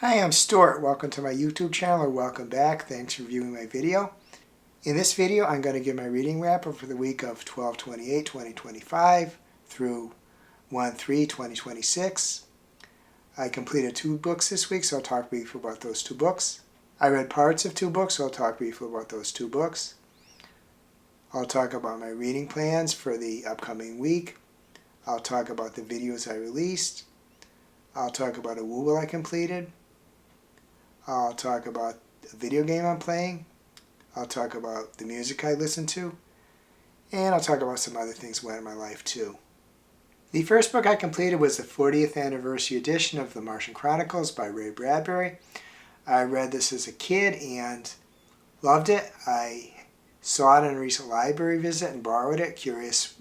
Hi, I'm Stuart. Welcome to my YouTube channel, or welcome back. Thanks for viewing my video. In this video, I'm going to give my reading wrap-up for the week of 12/28/2025 through 1/3/2026. I completed 2 books this week, so I'll talk briefly about those 2 books. I read parts of 2 books, so I'll talk briefly about those 2 books. I'll talk about my reading plans for the upcoming week. I'll talk about the videos I released. I'll talk about a Wooble I completed. I'll talk about the video game I'm playing. I'll talk about the music I listen to. And I'll talk about some other things that went in my life too. The first book I completed was the 40th anniversary edition of the Martian Chronicles by Ray Bradbury. I read this as a kid and loved it. I saw it in a recent library visit and borrowed it, curious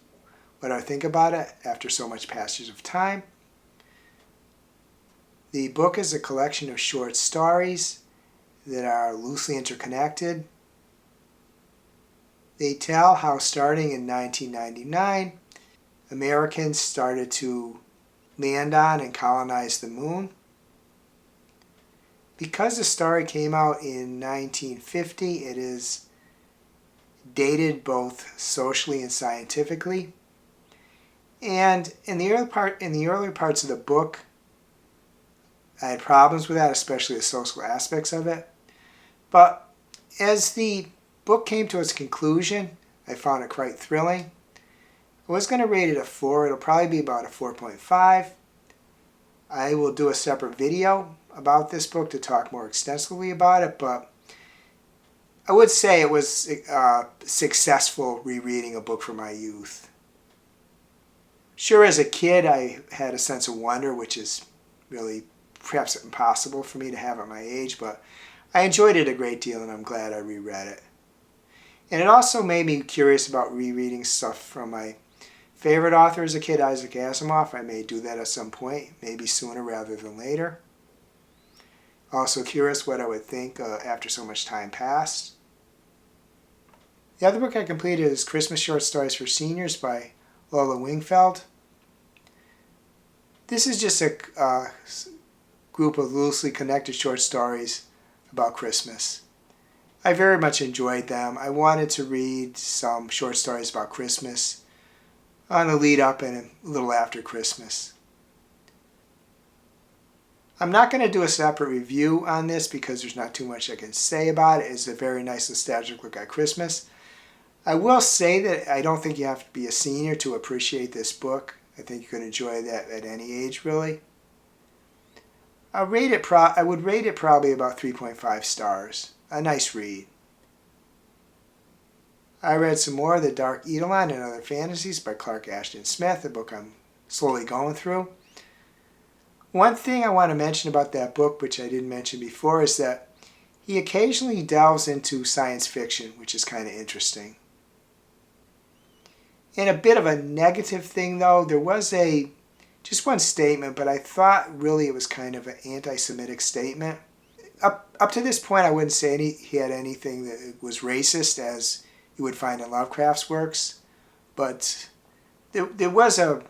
what I think about it after so much passage of time. The book is a collection of short stories that are loosely interconnected. They tell how, starting in 1999, Americans started to land on and colonize the moon. Because the story came out in 1950, it is dated both socially and scientifically. And in the earlier parts of the book, I had problems with that, especially the social aspects of it. But as the book came to its conclusion, I found it quite thrilling. I was going to rate it a 4. It'll probably be about a 4.5. I will do a separate video about this book to talk more extensively about it, but I would say it was a successful rereading a book from my youth. Sure, as a kid, I had a sense of wonder, which is really perhaps impossible for me to have at my age, but I enjoyed it a great deal and I'm glad I reread it. And it also made me curious about rereading stuff from my favorite author as a kid, Isaac Asimov. I may do that at some point, maybe sooner rather than later. Also curious what I would think after so much time passed. The other book I completed is Christmas Short Stories for Seniors by Lola Wingfield. This is just a group of loosely connected short stories about Christmas. I very much enjoyed them. I wanted to read some short stories about Christmas on the lead up and a little after Christmas. I'm not going to do a separate review on this because there's not too much I can say about it. It's a very nice nostalgic look at Christmas. I will say that I don't think you have to be a senior to appreciate this book. I think you can enjoy that at any age, really. I would rate it probably about 3.5 stars. A nice read. I read some more of The Dark Eidolon and Other Fantasies by Clark Ashton Smith, a book I'm slowly going through. One thing I want to mention about that book, which I didn't mention before, is that he occasionally delves into science fiction, which is kind of interesting. And a bit of a negative thing, though, there was just one statement, but I thought really it was kind of an anti-Semitic statement. Up to this point, I wouldn't say he had anything that was racist, as you would find in Lovecraft's works. But there was I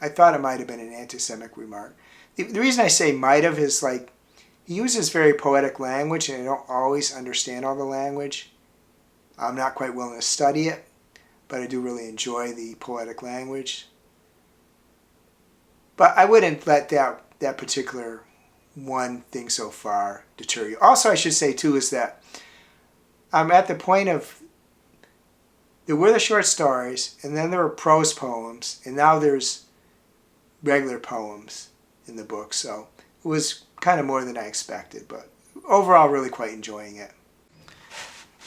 thought it might have been an anti-Semitic remark. The reason I say might have is he uses very poetic language, and I don't always understand all the language. I'm not quite willing to study it, but I do really enjoy the poetic language. But I wouldn't let that particular one thing so far deter you. Also, I should say, too, is that I'm at the point of, there were the short stories, and then there were prose poems, and now there's regular poems in the book. So it was kind of more than I expected, but overall, really quite enjoying it.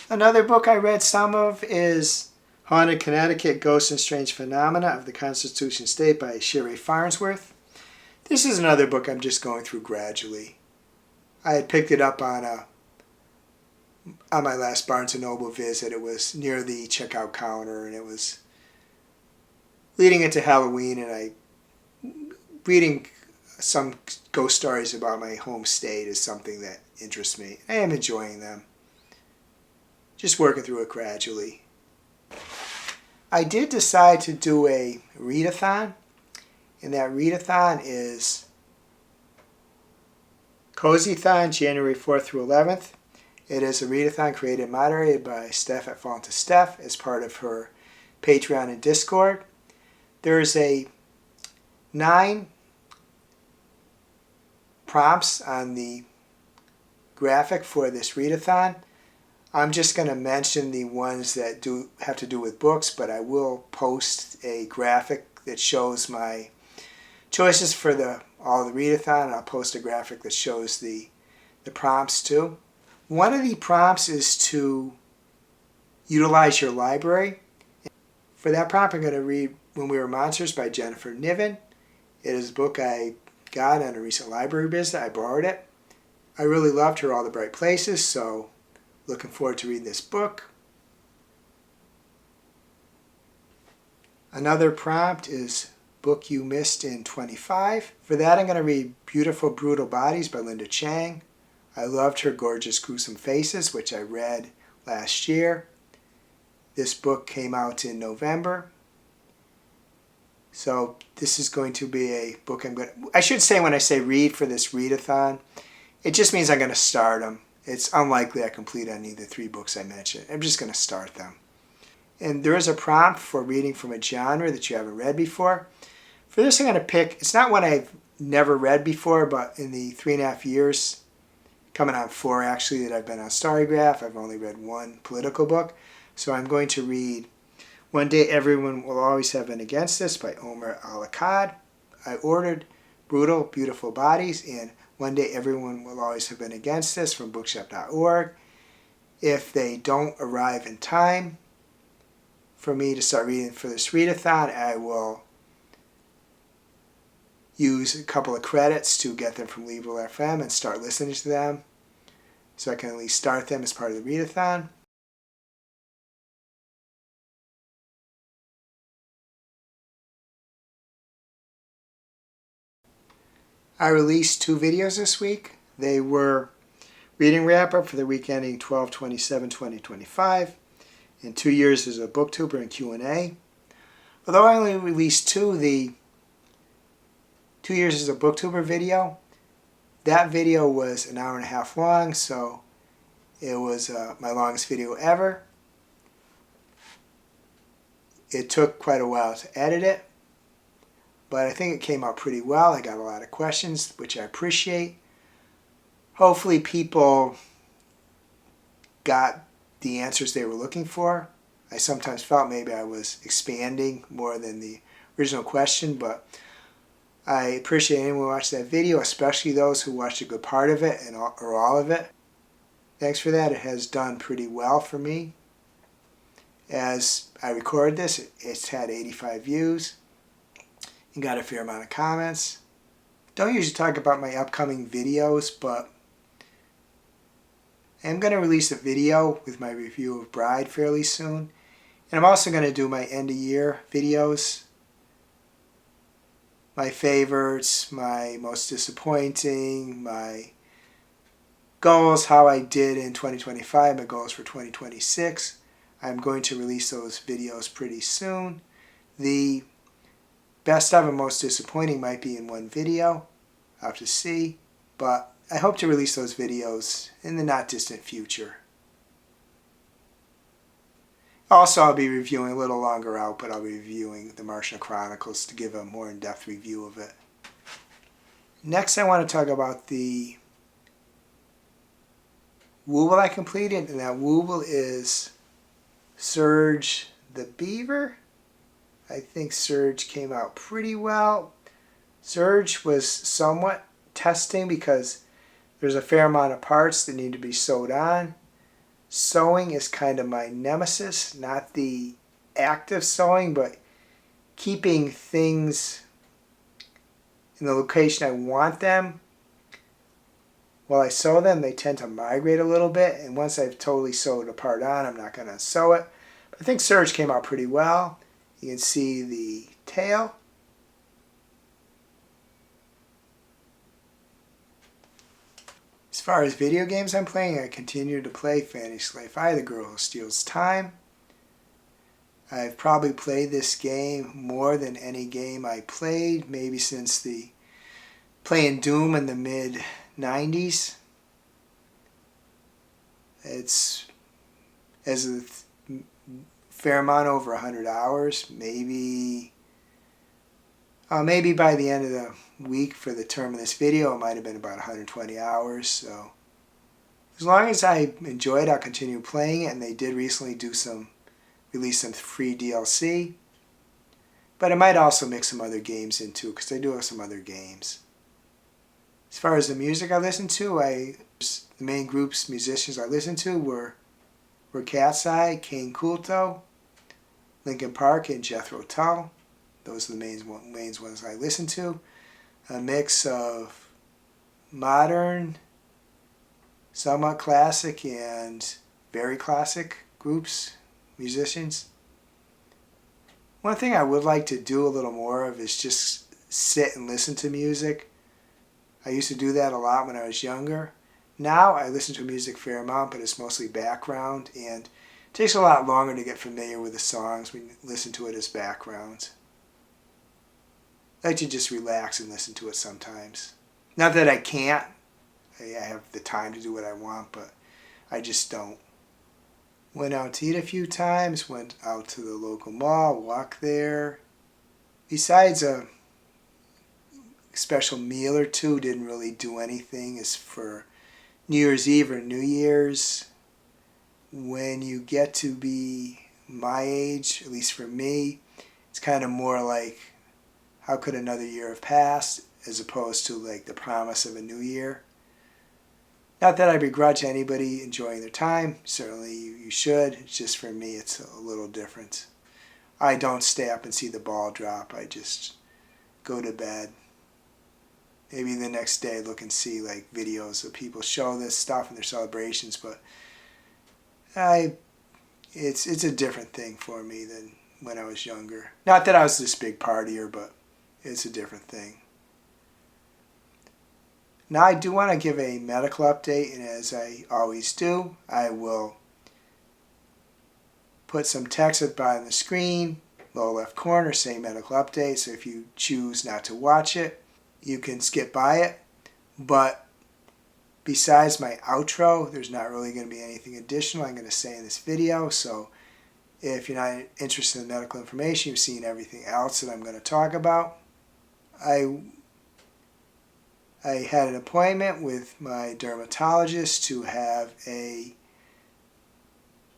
Another book I read some of is Haunted Connecticut, Ghosts and Strange Phenomena of the Constitution State by Cheri Farnsworth. This is another book I'm just going through gradually. I had picked it up on my last Barnes & Noble visit. It was near the checkout counter, and it was leading into Halloween, and reading some ghost stories about my home state is something that interests me. I am enjoying them. Just working through it gradually. I did decide to do a readathon, and that readathon is Cozyathon January 4th through 11th. It is a readathon created and moderated by Steph at Steph as part of her Patreon and Discord. There is 9 prompts on the graphic for this readathon. I'm just going to mention the ones that have to do with books, but I will post a graphic that shows my choices for all the readathon, and I'll post a graphic that shows the prompts too. One of the prompts is to utilize your library. For that prompt, I'm going to read When We Were Monsters by Jennifer Niven. It is a book I got on a recent library visit. I borrowed it. I really loved her All the Bright Places, so looking forward to reading this book. Another prompt is Book You Missed in 25. For that, I'm going to read Beautiful Brutal Bodies by Linda Chang. I loved her Gorgeous Gruesome Faces, which I read last year. This book came out in November. So this is going to be a book I should say when I say read for this readathon, it just means I'm going to start them. It's unlikely I complete any of the 3 books I mentioned. I'm just going to start them. And there is a prompt for reading from a genre that you haven't read before. For this, I'm going to pick, it's not one I've never read before, but in the 3.5 years, coming on 4 actually, that I've been on Storygraph, I've only read 1 political book. So I'm going to read One Day Everyone Will Always Have Been Against This by Omar Al-Akkad. I ordered Brutal Beautiful Bodies and One Day Everyone Will Always Have Been Against This from bookshop.org. If they don't arrive in time for me to start reading for this readathon, I will use a couple of credits to get them from Libro FM and start listening to them so I can at least start them as part of the readathon. I released 2 videos this week. They were reading wrap-up for the week ending 12/27/2025 and 2 years as a booktuber and Q&A. Although I only released 2, the 2 years as a booktuber video, that video was an hour and a half long, so it was my longest video ever. It took quite a while to edit it, but I think it came out pretty well. I got a lot of questions, which I appreciate. Hopefully people got the answers they were looking for. I sometimes felt maybe I was expanding more than the original question, but I appreciate anyone who watched that video, especially those who watched a good part of it or all of it. Thanks for that. It has done pretty well for me. As I record this, it's had 85 views and got a fair amount of comments. Don't usually talk about my upcoming videos, but I'm going to release a video with my review of Bride fairly soon. And I'm also going to do my end of year videos. My favorites, my most disappointing, my goals, how I did in 2025, my goals for 2026. I'm going to release those videos pretty soon. The best of and most disappointing might be in one video. I'll have to see. But I hope to release those videos in the not distant future. Also, I'll be reviewing a little longer out, but I'll be reviewing the Martian Chronicles to give a more in-depth review of it. Next, I want to talk about the Wooble I completed, and that Wooble is Surge the Beaver. I think Surge came out pretty well. Surge was somewhat testing because there's a fair amount of parts that need to be sewed on. Sewing is kind of my nemesis, not the active sewing, but keeping things in the location I want them. While I sew them, they tend to migrate a little bit, and once I've totally sewed a part on, I'm not going to sew it. But I think Surge came out pretty well. You can see the tail. As far as video games I'm playing, I continue to play Fantasy Life I, The Girl Who Steals Time. I've probably played this game more than any game I played, maybe since the playing Doom in the mid 90s. It's as a fair amount over 100 hours, maybe by the end of the week for the term of this video, it might have been about 120 hours. So as long as I enjoy it, I'll continue playing it. And they did recently release some free DLC. But I might also mix some other games into it because they do have some other games. As far as the music I listen to, the main groups, musicians I listened to were Cat's Eye, Kane Kulto, Linkin Park, and Jethro Tull. Those are the main ones I listen to. A mix of modern, somewhat classic, and very classic groups, musicians. One thing I would like to do a little more of is just sit and listen to music. I used to do that a lot when I was younger. Now I listen to music a fair amount, but it's mostly background, and it takes a lot longer to get familiar with the songs when you listen to it as background. I like to just relax and listen to it sometimes. Not that I can't. I have the time to do what I want, but I just don't. Went out to eat a few times, went out to the local mall, walked there. Besides a special meal or two, didn't really do anything as for New Year's Eve or New Year's. When you get to be my age, at least for me, it's kind of more like, how could another year have passed, as opposed to like the promise of a new year. Not that I begrudge anybody enjoying their time. Certainly you should. It's just for me, it's a little different. I don't stay up and see the ball drop. I just go to bed. Maybe the next day look and see like videos of people show this stuff in their celebrations, but it's a different thing for me than when I was younger. Not that I was this big partier, but it's a different thing. Now I do want to give a medical update, and as I always do, I will put some text at the bottom of the screen, lower left corner, saying medical update. So if you choose not to watch it, you can skip by it. But besides my outro, there's not really going to be anything additional I'm going to say in this video. So if you're not interested in medical information, you've seen everything else that I'm going to talk about. I had an appointment with my dermatologist to have a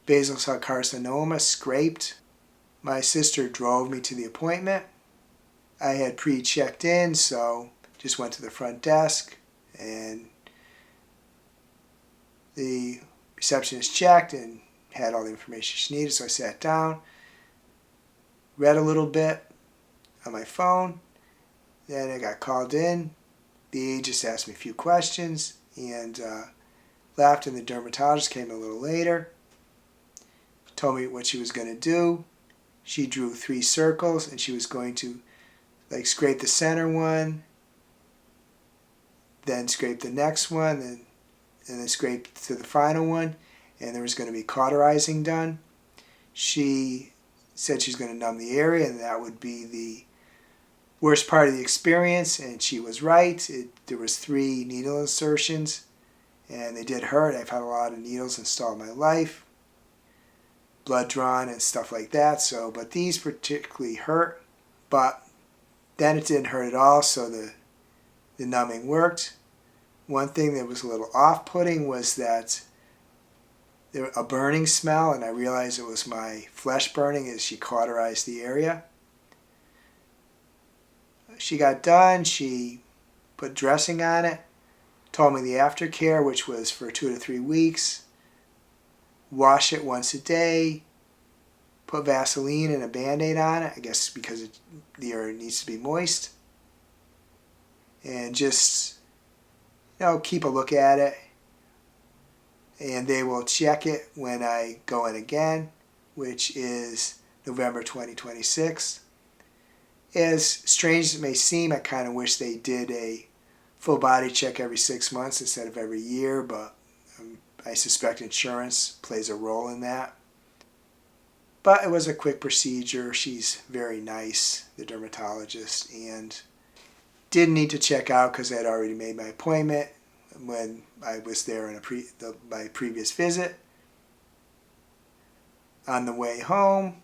basal cell carcinoma scraped. My sister drove me to the appointment. I had pre-checked in, so just went to the front desk and the receptionist checked and had all the information she needed, so I sat down, read a little bit on my phone, then I got called in. The aide just asked me a few questions and left, and the dermatologist came a little later, told me what she was going to do. She drew 3 circles, and she was going to like scrape the center one, then scrape the next one, and then scrape to the final one, and there was going to be cauterizing done. She said she's going to numb the area, and that would be the worst part of the experience, and she was right. There was 3 needle insertions, and they did hurt. I've had a lot of needles installed in my life, blood drawn and stuff like that. But these particularly hurt. But then it didn't hurt at all, so the numbing worked. One thing that was a little off-putting was that there was a burning smell, and I realized it was my flesh burning as she cauterized the area. She got done, she put dressing on it, told me the aftercare, which was for 2 to 3 weeks, wash it once a day, put Vaseline and a Band-Aid on it, I guess because the area needs to be moist, and just, keep a look at it, and they will check it when I go in again, which is November 2026. As strange as it may seem, I kind of wish they did a full body check every 6 months instead of every year, but I suspect insurance plays a role in that. But it was a quick procedure. She's very nice, the dermatologist, and didn't need to check out because I had already made my appointment. when I was there in my previous visit. On the way home,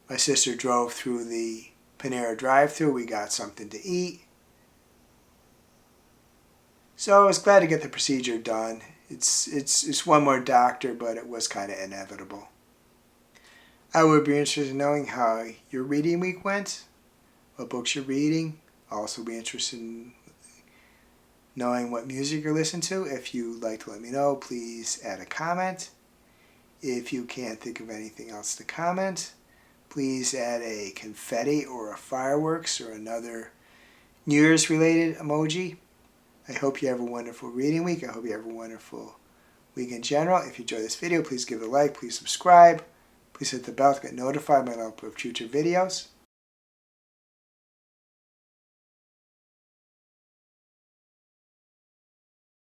my sister drove through the Panera drive-thru. We got something to eat. So I was glad to get the procedure done. It's one more doctor, but it was kind of inevitable. I would be interested in knowing how your reading week went, what books you're reading. I'll also be interested in knowing what music you're listening to. If you'd like to let me know, please add a comment. If you can't think of anything else to comment, please add a confetti or a fireworks or another New Year's related emoji. I hope you have a wonderful reading week. I hope you have a wonderful week in general. If you enjoyed this video, please give it a like. Please subscribe. Please hit the bell to get notified when I upload future videos.